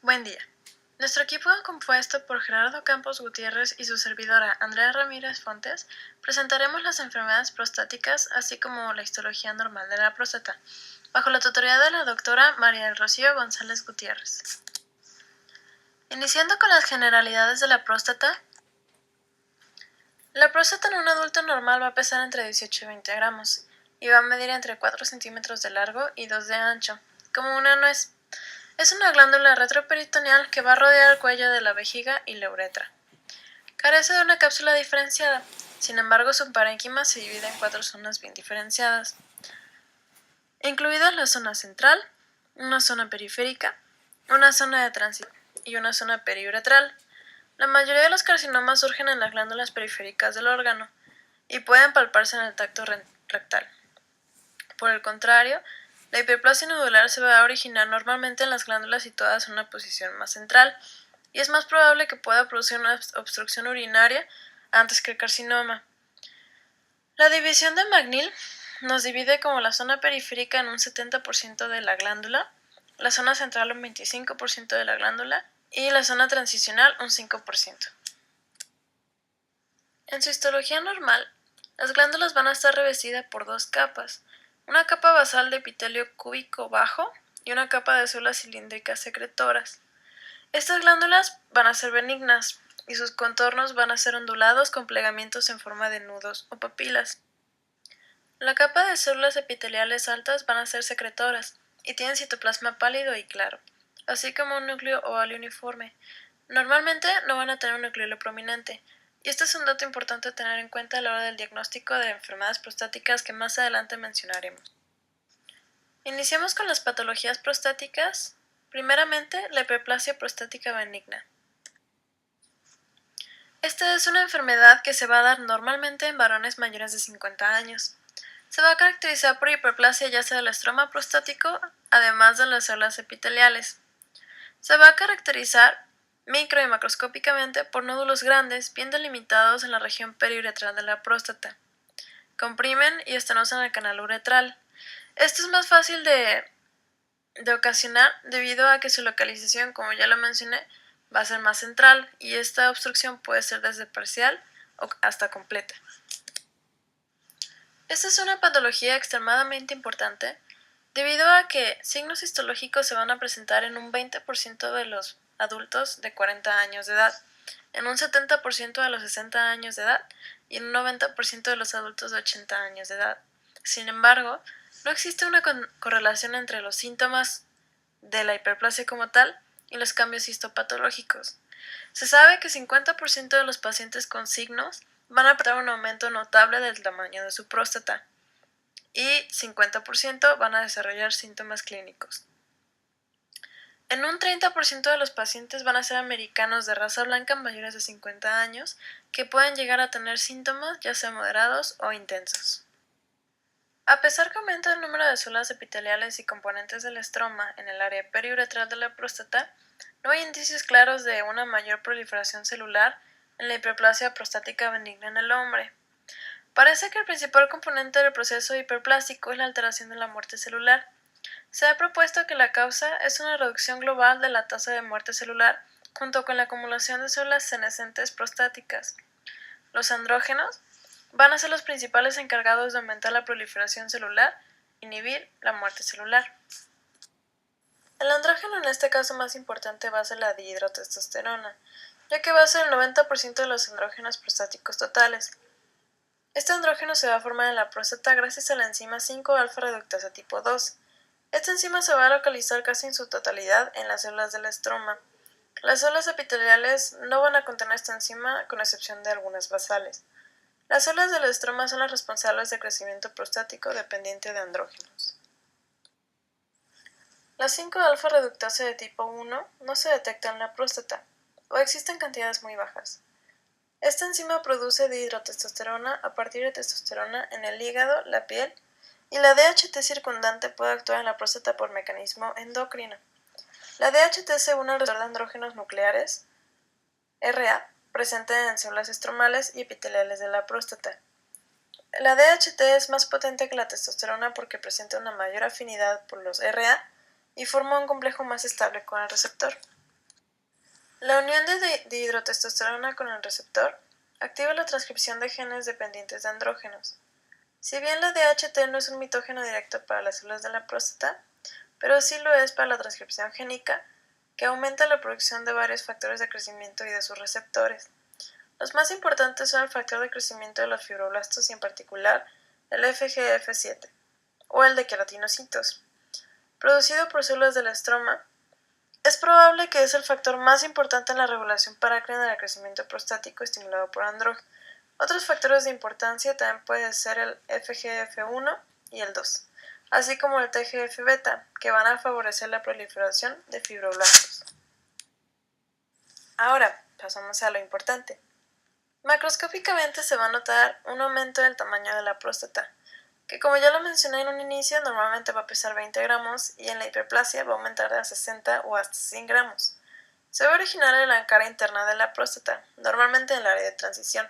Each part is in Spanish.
Buen día. Nuestro equipo, compuesto por Gerardo Campos Gutiérrez y su servidora Andrea Ramírez Fontes, presentaremos las enfermedades prostáticas, así como la histología normal de la próstata, bajo la tutoría de la doctora María del Rocío González Gutiérrez. Iniciando con las generalidades de la próstata. La próstata en un adulto normal va a pesar entre 18 y 20 gramos, y va a medir entre 4 centímetros de largo y 2 de ancho, como una nuez. Es una glándula retroperitoneal que va a rodear el cuello de la vejiga y la uretra. Carece de una cápsula diferenciada, sin embargo su parénquima se divide en 4 zonas bien diferenciadas, incluidas la zona central, una zona periférica, una zona de tránsito y una zona periuretral. La mayoría de los carcinomas surgen en las glándulas periféricas del órgano y pueden palparse en el tacto rectal. Por el contrario, la hiperplasia nodular se va a originar normalmente en las glándulas situadas en una posición más central, y es más probable que pueda producir una obstrucción urinaria antes que el carcinoma. La división de McNeil nos divide como la zona periférica en un 70% de la glándula, la zona central un 25% de la glándula y la zona transicional un 5%. En su histología normal, las glándulas van a estar revestidas por dos capas, una capa basal de epitelio cúbico bajo y una capa de células cilíndricas secretoras. Estas glándulas van a ser benignas y sus contornos van a ser ondulados con plegamientos en forma de nudos o papilas. La capa de células epiteliales altas van a ser secretoras y tienen citoplasma pálido y claro, así como un núcleo oval uniforme. Normalmente no van a tener un nucleolo prominente, y este es un dato importante a tener en cuenta a la hora del diagnóstico de enfermedades prostáticas que más adelante mencionaremos. Iniciamos con las patologías prostáticas. Primeramente, la hiperplasia prostática benigna. Esta es una enfermedad que se va a dar normalmente en varones mayores de 50 años. Se va a caracterizar por hiperplasia ya sea del estroma prostático, además de las células epiteliales. Se va a caracterizar micro y macroscópicamente por nódulos grandes, bien delimitados en la región periuretral de la próstata. Comprimen y estenosan el canal uretral. Esto es más fácil de ocasionar debido a que su localización, como ya lo mencioné, va a ser más central y esta obstrucción puede ser desde parcial o hasta completa. Esta es una patología extremadamente importante debido a que signos histológicos se van a presentar en un 20% de los adultos de 40 años de edad, en un 70% de los 60 años de edad y en un 90% de los adultos de 80 años de edad. Sin embargo, no existe una correlación entre los síntomas de la hiperplasia como tal y los cambios histopatológicos. Se sabe que 50% de los pacientes con signos van a presentar un aumento notable del tamaño de su próstata y 50% van a desarrollar síntomas clínicos. En un 30% de los pacientes van a ser americanos de raza blanca mayores de 50 años que pueden llegar a tener síntomas ya sea moderados o intensos. A pesar que aumenta el número de células epiteliales y componentes del estroma en el área periuretral de la próstata, no hay indicios claros de una mayor proliferación celular en la hiperplasia prostática benigna en el hombre. Parece que el principal componente del proceso hiperplásico es la alteración de la muerte celular. Se ha propuesto que la causa es una reducción global de la tasa de muerte celular junto con la acumulación de células senescentes prostáticas. Los andrógenos van a ser los principales encargados de aumentar la proliferación celular e inhibir la muerte celular. El andrógeno en este caso más importante va a ser la dihidrotestosterona, ya que va a ser el 90% de los andrógenos prostáticos totales. Este andrógeno se va a formar en la próstata gracias a la enzima 5-alfa reductasa tipo 2. Esta enzima se va a localizar casi en su totalidad en las células del estroma. Las células epiteliales no van a contener esta enzima con excepción de algunas basales. Las células del estroma son las responsables del crecimiento prostático dependiente de andrógenos. La 5-alfa reductasa de tipo 1 no se detecta en la próstata, o existe en cantidades muy bajas. Esta enzima produce dihidrotestosterona a partir de testosterona en el hígado, la piel, y la DHT circundante puede actuar en la próstata por mecanismo endocrino. La DHT se une al receptor de andrógenos nucleares, RA, presente en células estromales y epiteliales de la próstata. La DHT es más potente que la testosterona porque presenta una mayor afinidad por los RA y forma un complejo más estable con el receptor. La unión de dihidrotestosterona con el receptor activa la transcripción de genes dependientes de andrógenos. Si bien la DHT no es un mitógeno directo para las células de la próstata, pero sí lo es para la transcripción génica, que aumenta la producción de varios factores de crecimiento y de sus receptores. Los más importantes son el factor de crecimiento de los fibroblastos y en particular el FGF7, o el de queratinocitos, producido por células del estroma. Es probable que es el factor más importante en la regulación parácrina del crecimiento prostático estimulado por andrógenos. Otros factores de importancia también pueden ser el FGF1 y el 2, así como el TGF-beta, que van a favorecer la proliferación de fibroblastos. Ahora, pasamos a lo importante. Macroscópicamente se va a notar un aumento del tamaño de la próstata, que como ya lo mencioné en un inicio, normalmente va a pesar 20 gramos y en la hiperplasia va a aumentar de a 60 o hasta 100 gramos. Se va a originar en la cara interna de la próstata, normalmente en el área de transición.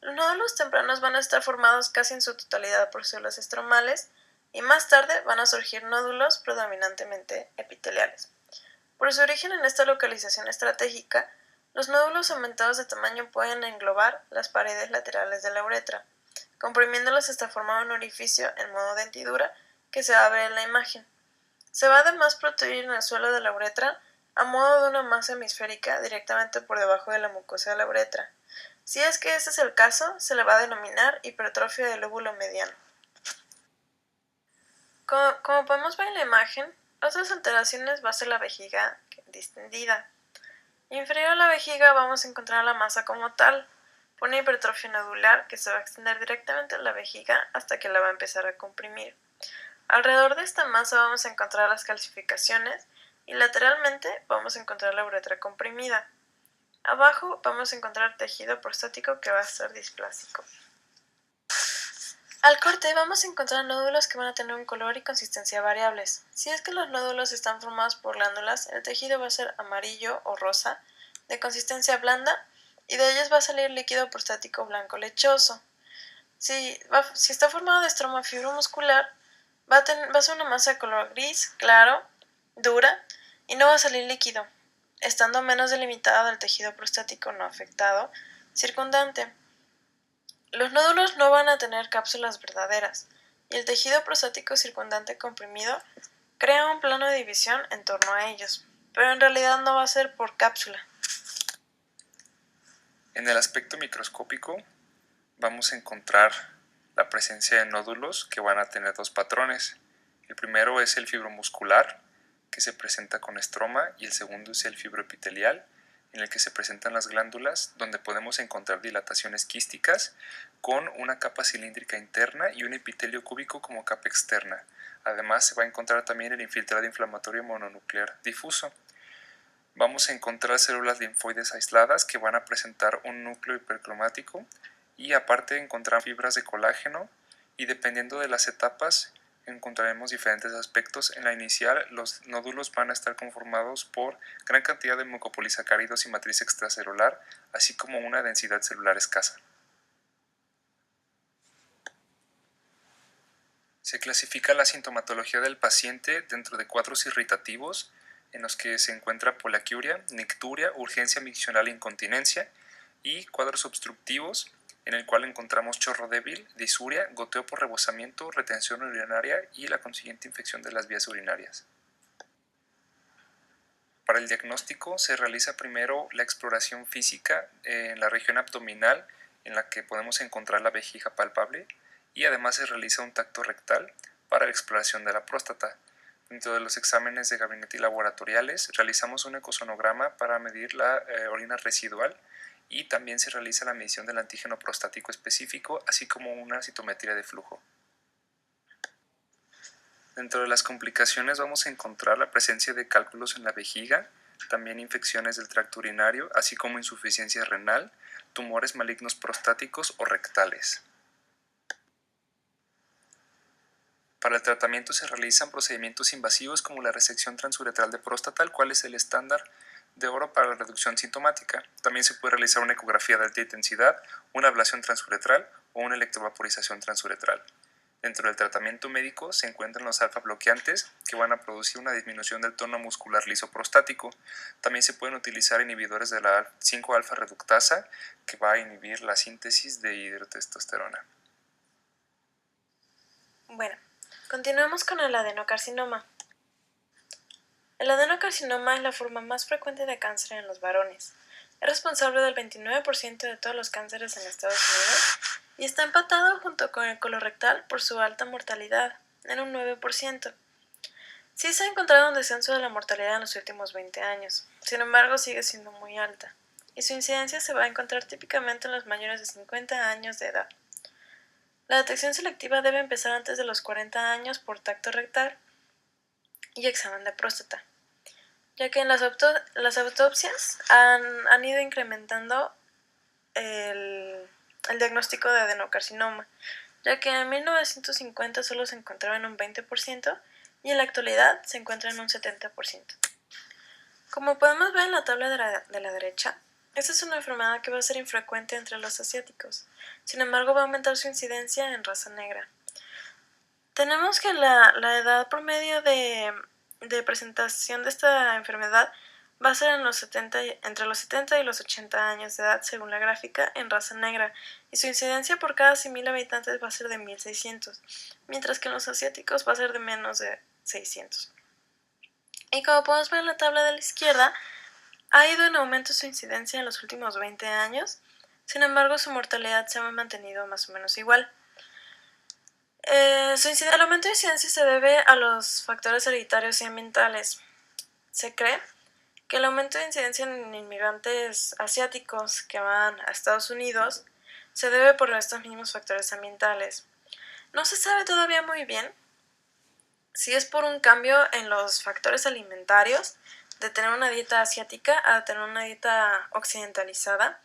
Los nódulos tempranos van a estar formados casi en su totalidad por células estromales y más tarde van a surgir nódulos predominantemente epiteliales. Por su origen en esta localización estratégica, los nódulos aumentados de tamaño pueden englobar las paredes laterales de la uretra, comprimiéndolas hasta formar un orificio en modo de hendidura que se va a ver en la imagen. Se va además a protruir en el suelo de la uretra a modo de una masa hemisférica directamente por debajo de la mucosa de la uretra. Si es que ese es el caso, se le va a denominar hipertrofia del lóbulo mediano. Como podemos ver en la imagen, otras alteraciones va a ser la vejiga distendida. Inferior a la vejiga vamos a encontrar la masa como tal, una hipertrofia nodular que se va a extender directamente a la vejiga hasta que la va a empezar a comprimir. Alrededor de esta masa vamos a encontrar las calcificaciones y lateralmente vamos a encontrar la uretra comprimida. Abajo vamos a encontrar tejido prostático que va a ser displásico. Al corte vamos a encontrar nódulos que van a tener un color y consistencia variables. Si es que los nódulos están formados por glándulas, el tejido va a ser amarillo o rosa, de consistencia blanda, y de ellas va a salir líquido prostático blanco lechoso. Si está formado de estroma fibromuscular, va a ser una masa de color gris, claro, dura, y no va a salir líquido, estando menos delimitada del tejido prostático no afectado circundante. Los nódulos no van a tener cápsulas verdaderas, y el tejido prostático circundante comprimido crea un plano de división en torno a ellos, pero en realidad no va a ser por cápsula. En el aspecto microscópico vamos a encontrar la presencia de nódulos que van a tener dos patrones. El primero es el fibromuscular, que se presenta con estroma, y el segundo es el fibroepitelial, en el que se presentan las glándulas, donde podemos encontrar dilataciones quísticas con una capa cilíndrica interna y un epitelio cúbico como capa externa. Además, se va a encontrar también el infiltrado inflamatorio mononuclear difuso. Vamos a encontrar células linfoides aisladas que van a presentar un núcleo hipercromático y aparte encontrar fibras de colágeno, y dependiendo de las etapas encontraremos diferentes aspectos. En la inicial, los nódulos van a estar conformados por gran cantidad de mucopolisacáridos y matriz extracelular, así como una densidad celular escasa. Se clasifica la sintomatología del paciente dentro de cuadros irritativos, en los que se encuentra poliaquiuria, nicturia, urgencia miccional e incontinencia, y cuadros obstructivos, en el cual encontramos chorro débil, disuria, goteo por rebosamiento, retención urinaria y la consiguiente infección de las vías urinarias. Para el diagnóstico se realiza primero la exploración física en la región abdominal, en la que podemos encontrar la vejiga palpable, y además se realiza un tacto rectal para la exploración de la próstata. Dentro de los exámenes de gabinete y laboratoriales realizamos un ecosonograma para medir la orina residual, y también se realiza la medición del antígeno prostático específico, así como una citometría de flujo. Dentro de las complicaciones vamos a encontrar la presencia de cálculos en la vejiga, también infecciones del tracto urinario, así como insuficiencia renal, tumores malignos prostáticos o rectales. Para el tratamiento se realizan procedimientos invasivos como la resección transuretral de próstata, el cual es el estándar de oro para la reducción sintomática. También se puede realizar una ecografía de alta intensidad, una ablación transuretral o una electrovaporización transuretral. Dentro del tratamiento médico se encuentran los alfa-bloqueantes, que van a producir una disminución del tono muscular liso prostático. También se pueden utilizar inhibidores de la 5-alfa-reductasa, que va a inhibir la síntesis de hidrotestosterona. Bueno, continuemos con el adenocarcinoma. El adenocarcinoma es la forma más frecuente de cáncer en los varones. Es responsable del 29% de todos los cánceres en Estados Unidos y está empatado junto con el colorectal por su alta mortalidad, en un 9%. Sí se ha encontrado un descenso de la mortalidad en los últimos 20 años, sin embargo sigue siendo muy alta, y su incidencia se va a encontrar típicamente en los mayores de 50 años de edad. La detección selectiva debe empezar antes de los 40 años por tacto rectal y examen de próstata, ya que en las autopsias han ido incrementando el diagnóstico de adenocarcinoma, ya que en 1950 solo se encontraba en un 20% y en la actualidad se encuentra en un 70%. Como podemos ver en la tabla de la derecha, esta es una enfermedad que va a ser infrecuente entre los asiáticos, sin embargo va a aumentar su incidencia en raza negra. Tenemos que la edad promedio de presentación de esta enfermedad va a ser entre los 70 y los 80 años de edad según la gráfica en raza negra, y su incidencia por cada 100.000 habitantes va a ser de 1.600, mientras que en los asiáticos va a ser de menos de 600. Y como podemos ver en la tabla de la izquierda, ha ido en aumento su incidencia en los últimos 20 años, sin embargo su mortalidad se ha mantenido más o menos igual. El aumento de incidencia se debe a los factores hereditarios y ambientales. Se cree que el aumento de incidencia en inmigrantes asiáticos que van a Estados Unidos se debe por estos mismos factores ambientales. No se sabe todavía muy bien si es por un cambio en los factores alimentarios, de tener una dieta asiática a tener una dieta occidentalizada,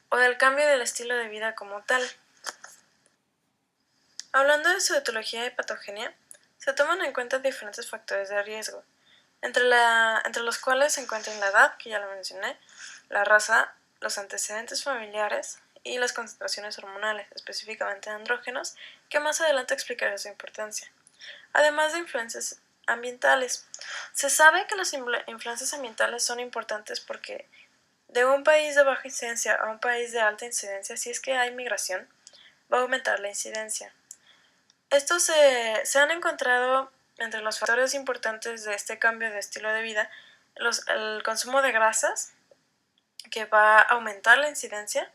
o del cambio del estilo de vida como tal. Hablando de su etiología y patogenia, se toman en cuenta diferentes factores de riesgo, entre los cuales se encuentran la edad, que ya lo mencioné, la raza, los antecedentes familiares y las concentraciones hormonales, específicamente andrógenos, que más adelante explicaré su importancia. Además de influencias ambientales. Se sabe que las influencias ambientales son importantes porque de un país de baja incidencia a un país de alta incidencia, si es que hay migración, va a aumentar la incidencia. Estos se han encontrado entre los factores importantes de este cambio de estilo de vida, el consumo de grasas, que va a aumentar la incidencia,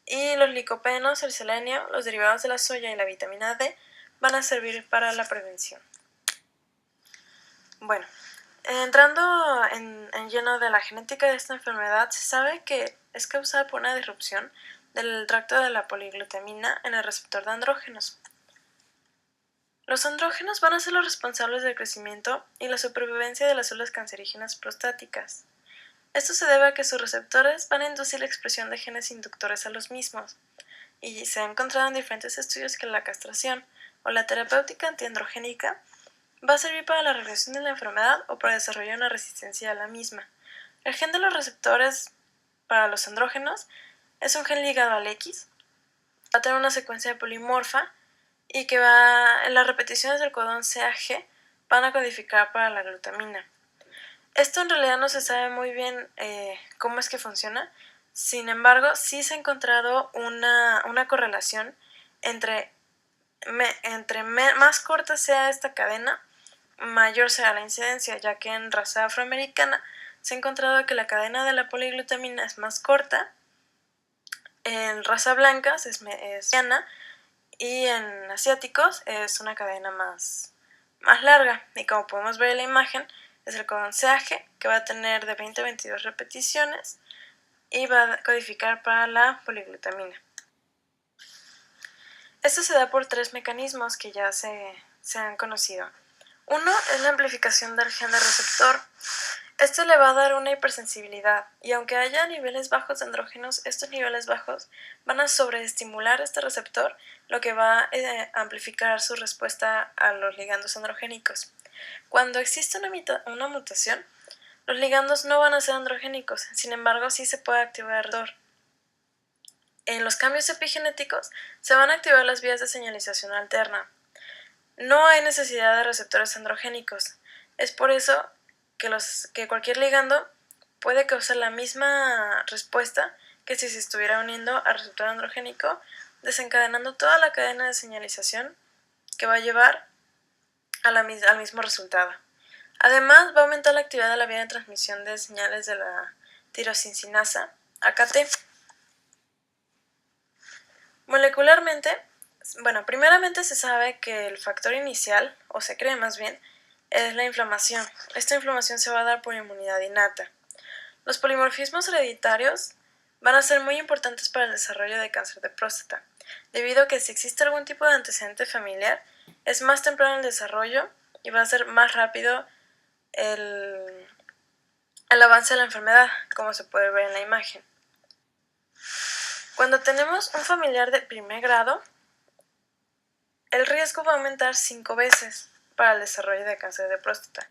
y los licopenos, el selenio, los derivados de la soya y la vitamina D van a servir para la prevención. Bueno, entrando en lleno de la genética de esta enfermedad, se sabe que es causada por una disrupción del tracto de la poliglutamina en el receptor de andrógenos. Los andrógenos van a ser los responsables del crecimiento y la supervivencia de las células cancerígenas prostáticas. Esto se debe a que sus receptores van a inducir la expresión de genes inductores a los mismos, y se ha encontrado en diferentes estudios que la castración o la terapéutica antiandrogénica va a servir para la regresión de la enfermedad o para desarrollar una resistencia a la misma. El gen de los receptores para los andrógenos es un gen ligado al X, va a tener una secuencia polimorfa y que en las repeticiones del codón CAG van a codificar para la glutamina. Esto en realidad no se sabe muy bien cómo es que funciona, sin embargo sí se ha encontrado una correlación entre más corta sea esta cadena, mayor será la incidencia, ya que en raza afroamericana se ha encontrado que la cadena de la poliglutamina es más corta, en raza blancas es mediana y en asiáticos es una cadena más larga, y como podemos ver en la imagen es el codón CAG, que va a tener de 20 a 22 repeticiones y va a codificar para la poliglutamina. Esto se da por tres mecanismos que ya se han conocido. Uno es la amplificación del gen de receptor. Esto le va a dar una hipersensibilidad, y aunque haya niveles bajos de andrógenos, estos niveles bajos van a sobreestimular este receptor, lo que va a amplificar su respuesta a los ligandos androgénicos. Cuando existe una mutación, los ligandos no van a ser androgénicos, sin embargo sí se puede activar el receptor. En los cambios epigenéticos se van a activar las vías de señalización alterna. no hay necesidad de receptores androgénicos. Es por eso que cualquier ligando puede causar la misma respuesta que si se estuviera uniendo al receptor androgénico, desencadenando toda la cadena de señalización que va a llevar al mismo resultado. Además, va a aumentar la actividad de la vía de transmisión de señales de la tirosincinasa, AKT. Molecularmente, primeramente se sabe que el factor inicial, o se cree más bien, es la inflamación. Esta inflamación se va a dar por inmunidad innata. Los polimorfismos hereditarios van a ser muy importantes para el desarrollo de cáncer de próstata, debido a que si existe algún tipo de antecedente familiar, es más temprano el desarrollo y va a ser más rápido el avance de la enfermedad, como se puede ver en la imagen. Cuando tenemos un familiar de primer grado, el riesgo va a aumentar 5 veces para el desarrollo de cáncer de próstata.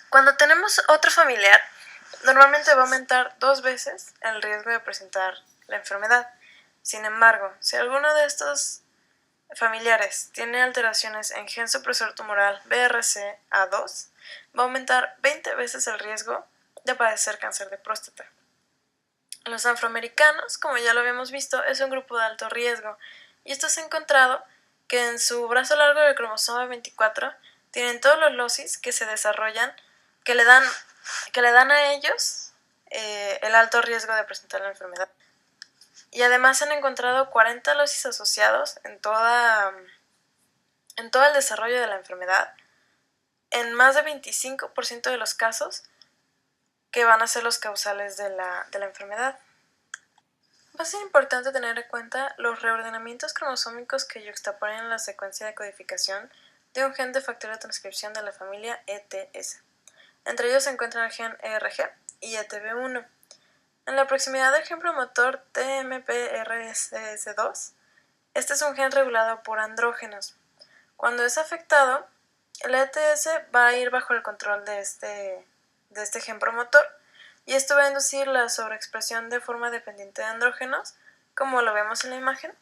Cuando tenemos otro familiar, normalmente va a aumentar 2 veces el riesgo de presentar la enfermedad. Sin embargo, si alguno de estos familiares tiene alteraciones en gen supresor tumoral BRCA2, va a aumentar 20 veces el riesgo de padecer cáncer de próstata. Los afroamericanos, como ya lo habíamos visto, es un grupo de alto riesgo, y esto se ha encontrado que en su brazo largo del cromosoma 24 tienen todos los locis que se desarrollan, que le dan a ellos el alto riesgo de presentar la enfermedad. Y además se han encontrado 40 locis asociados en todo el desarrollo de la enfermedad, en más de 25% de los casos que van a ser los causales de la enfermedad. Va a ser importante tener en cuenta los reordenamientos cromosómicos que yuxtaponen la secuencia de codificación de un gen de factor de transcripción de la familia ETS. Entre ellos se encuentran el gen ERG y ETB1. En la proximidad del gen promotor TMPRSS2, este es un gen regulado por andrógenos. Cuando es afectado, el ETS va a ir bajo el control de este gen promotor, y esto va a inducir la sobreexpresión de forma dependiente de andrógenos, como lo vemos en la imagen,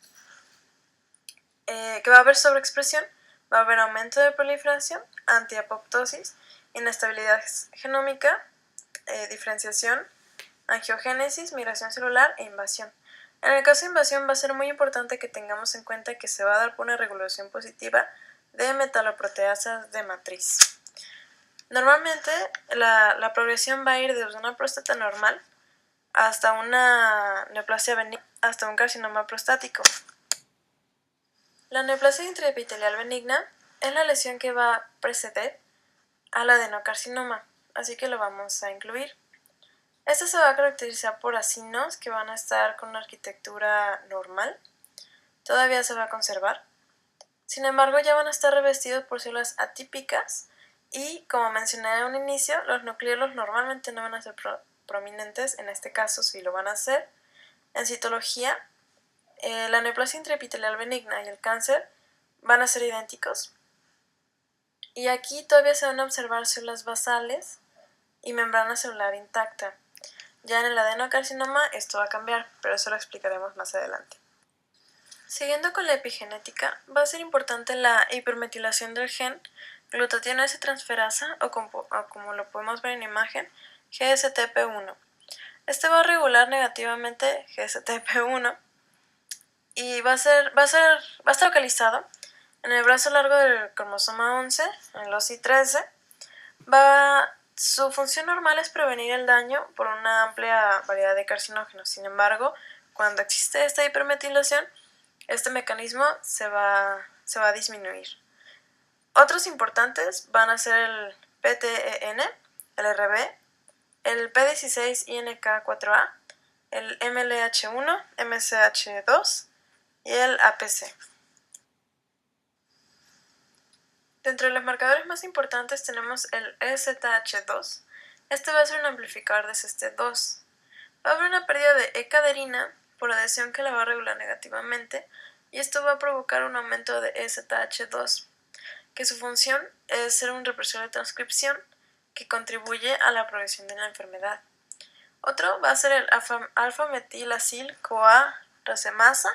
que va a haber sobreexpresión, va a haber aumento de proliferación, antiapoptosis, inestabilidad genómica, diferenciación, angiogénesis, migración celular e invasión. En el caso de invasión va a ser muy importante que tengamos en cuenta que se va a dar por una regulación positiva de metaloproteasas de matriz. Normalmente la progresión va a ir desde una próstata normal hasta una neoplasia benigna, hasta un carcinoma prostático. La neoplasia intraepitelial benigna es la lesión que va a preceder al adenocarcinoma, así que lo vamos a incluir. Este se va a caracterizar por acinos que van a estar con una arquitectura normal, todavía se va a conservar. Sin embargo, ya van a estar revestidos por células atípicas y, como mencioné en un inicio, los nucleolos normalmente no van a ser prominentes. En este caso sí lo van a hacer. En citología, la neoplasia intraepitelial benigna y el cáncer van a ser idénticos, y aquí todavía se van a observar células basales y membrana celular intacta. Ya en el adenocarcinoma esto va a cambiar, pero eso lo explicaremos más adelante. Siguiendo con la epigenética, va a ser importante la hipermetilación del gen glutatión S-transferasa, o como lo podemos ver en imagen, GSTP1. Este va a regular negativamente GSTP1 y va a estar localizado en el brazo largo del cromosoma 11, en el OSI 13. Su función normal es prevenir el daño por una amplia variedad de carcinógenos. Sin embargo, cuando existe esta hipermetilación, este mecanismo se va a disminuir. Otros importantes van a ser el PTEN, el RB, el P16INK4A, el MLH1, MCH2 y el APC. Dentro de los marcadores más importantes tenemos el EZH2. Este va a ser un amplificador de SST2. Va a haber una pérdida de E-caderina por adhesión que la va a regular negativamente, y esto va a provocar un aumento de EZH2, que su función es ser un represor de transcripción que contribuye a la progresión de la enfermedad. Otro va a ser el alfa-metilacil-CoA racemasa,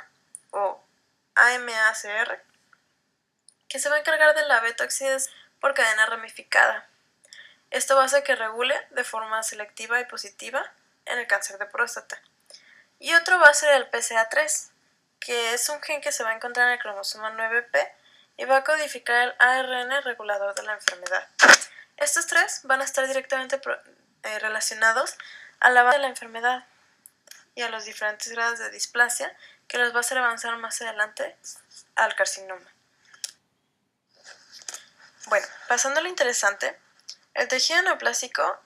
o AMACR. que se va a encargar de la beta-oxidación por cadena ramificada. Esto va a hacer que regule de forma selectiva y positiva en el cáncer de próstata. Y otro va a ser el PCA3, que es un gen que se va a encontrar en el cromosoma 9p y va a codificar el ARN regulador de la enfermedad. Estos tres van a estar directamente relacionados a la base de la enfermedad y a los diferentes grados de displasia que los va a hacer avanzar más adelante al carcinoma. Bueno, pasando a lo interesante, el tejido neoplásico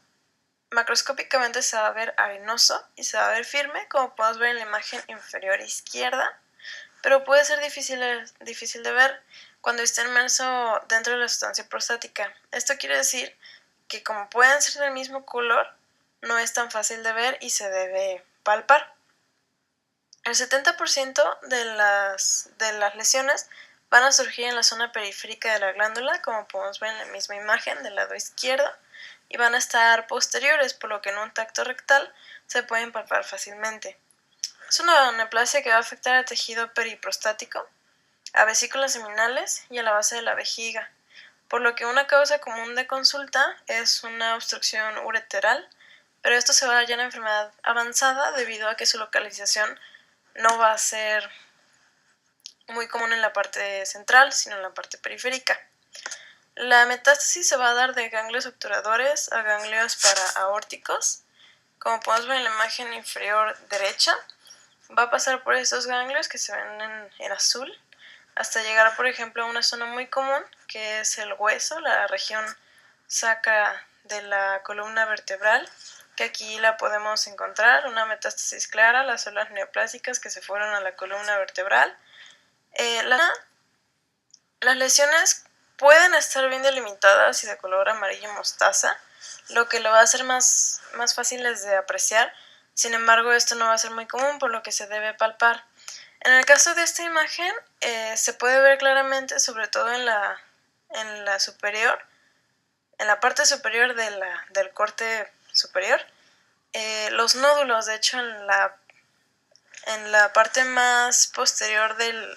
macroscópicamente se va a ver arenoso y se va a ver firme, como podemos ver en la imagen inferior izquierda, pero puede ser difícil de ver cuando está inmerso dentro de la sustancia prostática. Esto quiere decir que como pueden ser del mismo color, no es tan fácil de ver y se debe palpar. El 70% de las lesiones van a surgir en la zona periférica de la glándula, como podemos ver en la misma imagen del lado izquierdo, y van a estar posteriores, por lo que en un tacto rectal se pueden palpar fácilmente. Es una neoplasia que va a afectar al tejido periprostático, a vesículas seminales y a la base de la vejiga, por lo que una causa común de consulta es una obstrucción ureteral, pero esto se va a hallar en enfermedad avanzada debido a que su localización no va a ser muy común en la parte central, sino en la parte periférica. La metástasis se va a dar de ganglios obturadores a ganglios paraaórticos. Como podemos ver en la imagen inferior derecha, va a pasar por estos ganglios que se ven en azul, hasta llegar, por ejemplo, a una zona muy común, que es el hueso, la región sacra de la columna vertebral, que aquí la podemos encontrar, una metástasis clara, las células neoplásicas que se fueron a la columna vertebral. Las lesiones pueden estar bien delimitadas y de color amarillo mostaza, lo que lo va a hacer más fáciles de apreciar. Sin embargo, esto no va a ser muy común, por lo que se debe palpar. En el caso de esta imagen, se puede ver claramente, sobre todo en la superior, en la parte superior del corte superior, los nódulos. De hecho, en la parte más posterior de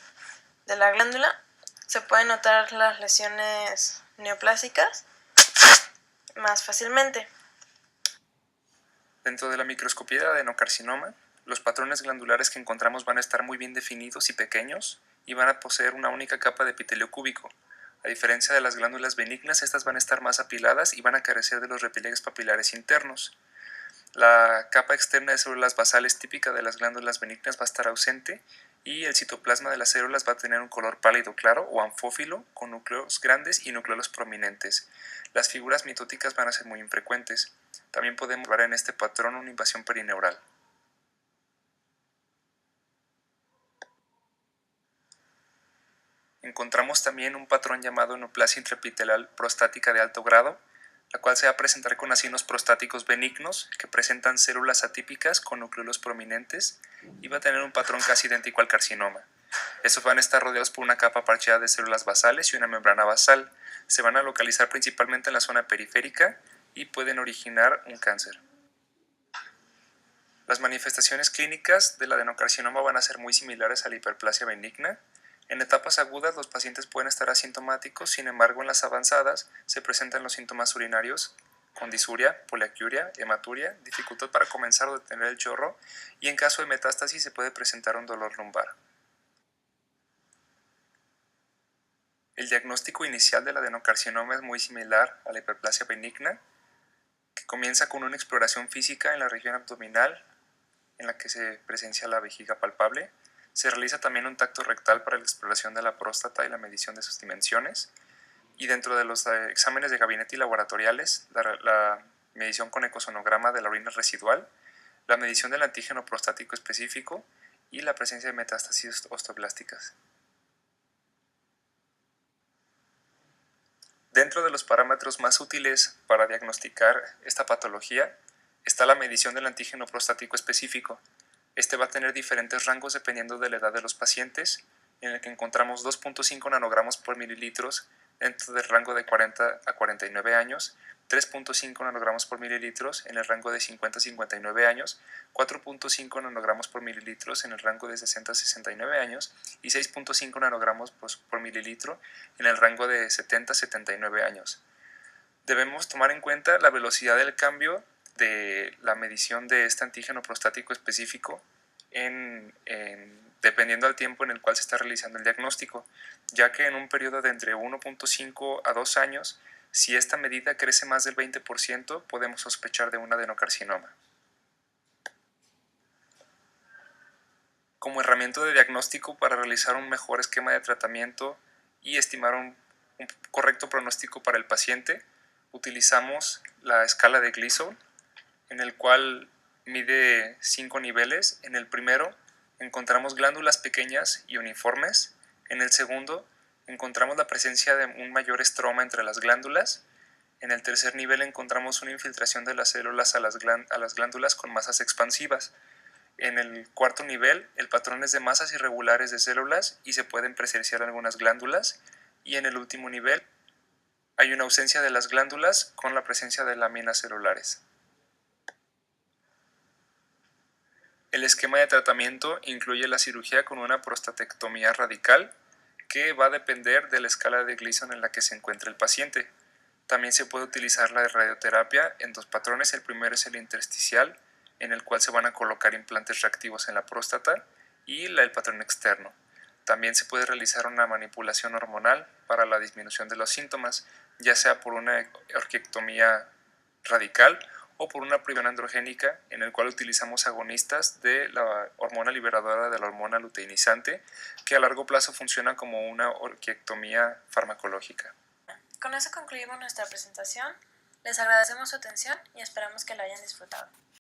la glándula se pueden notar las lesiones neoplásicas más fácilmente. Dentro de la microscopía de adenocarcinoma, los patrones glandulares que encontramos van a estar muy bien definidos y pequeños y van a poseer una única capa de epitelio cúbico. A diferencia de las glándulas benignas, estas van a estar más apiladas y van a carecer de los repliegues papilares internos. La capa externa de células basales típica de las glándulas benignas va a estar ausente y el citoplasma de las células va a tener un color pálido claro o anfófilo con núcleos grandes y núcleos prominentes. Las figuras mitóticas van a ser muy infrecuentes. También podemos ver en este patrón una invasión perineural. Encontramos también un patrón llamado neoplasia intraepitelial prostática de alto grado, la cual se va a presentar con acinos prostáticos benignos que presentan células atípicas con núcleos prominentes y va a tener un patrón casi idéntico al carcinoma. Estos van a estar rodeados por una capa parcheada de células basales y una membrana basal. Se van a localizar principalmente en la zona periférica y pueden originar un cáncer. Las manifestaciones clínicas del adenocarcinoma van a ser muy similares a la hiperplasia benigna. En etapas agudas los pacientes pueden estar asintomáticos, sin embargo en las avanzadas se presentan los síntomas urinarios con disuria, poliaquiuria, hematuria, dificultad para comenzar o detener el chorro y en caso de metástasis se puede presentar un dolor lumbar. El diagnóstico inicial del adenocarcinoma es muy similar a la hiperplasia benigna, que comienza con una exploración física en la región abdominal en la que se presencia la vejiga palpable. Se realiza también un tacto rectal para la exploración de la próstata y la medición de sus dimensiones. Y dentro de los exámenes de gabinete y laboratoriales, la medición con ecosonograma de la orina residual, la medición del antígeno prostático específico y la presencia de metástasis osteoblásticas. Dentro de los parámetros más útiles para diagnosticar esta patología está la medición del antígeno prostático específico. Este va a tener diferentes rangos dependiendo de la edad de los pacientes, en el que encontramos 2.5 nanogramos por mililitros dentro del rango de 40 a 49 años 3.5 nanogramos por mililitros en el rango de 50 a 59 años, 4.5 nanogramos por mililitros en el rango de 60 a 69 años y 6.5 nanogramos por mililitro en el rango de 70 a 79 años. Debemos tomar en cuenta la velocidad del cambio de la medición de este antígeno prostático específico dependiendo del tiempo en el cual se está realizando el diagnóstico, ya que en un periodo de entre 1.5 a 2 años, si esta medida crece más del 20%, podemos sospechar de un adenocarcinoma. Como herramienta de diagnóstico para realizar un mejor esquema de tratamiento y estimar un correcto pronóstico para el paciente, utilizamos la escala de Gleason, en el cual mide 5 niveles. En el primero encontramos glándulas pequeñas y uniformes. En el segundo encontramos la presencia de un mayor estroma entre las glándulas. En el tercer nivel encontramos una infiltración de las células a las glándulas con masas expansivas. En el cuarto nivel, el patrón es de masas irregulares de células y se pueden presenciar algunas glándulas. Y en el último nivel, hay una ausencia de las glándulas con la presencia de láminas celulares. El esquema de tratamiento incluye la cirugía con una prostatectomía radical, que va a depender de la escala de Gleason en la que se encuentra el paciente. También se puede utilizar la radioterapia en dos patrones. El primero es el intersticial, en el cual se van a colocar implantes reactivos en la próstata, y el patrón externo. También se puede realizar una manipulación hormonal para la disminución de los síntomas, ya sea por una orquiectomía radical o por una priona androgénica, en el cual utilizamos agonistas de la hormona liberadora de la hormona luteinizante, que a largo plazo funciona como una orquiectomía farmacológica. Con eso concluimos nuestra presentación. Les agradecemos su atención y esperamos que la hayan disfrutado.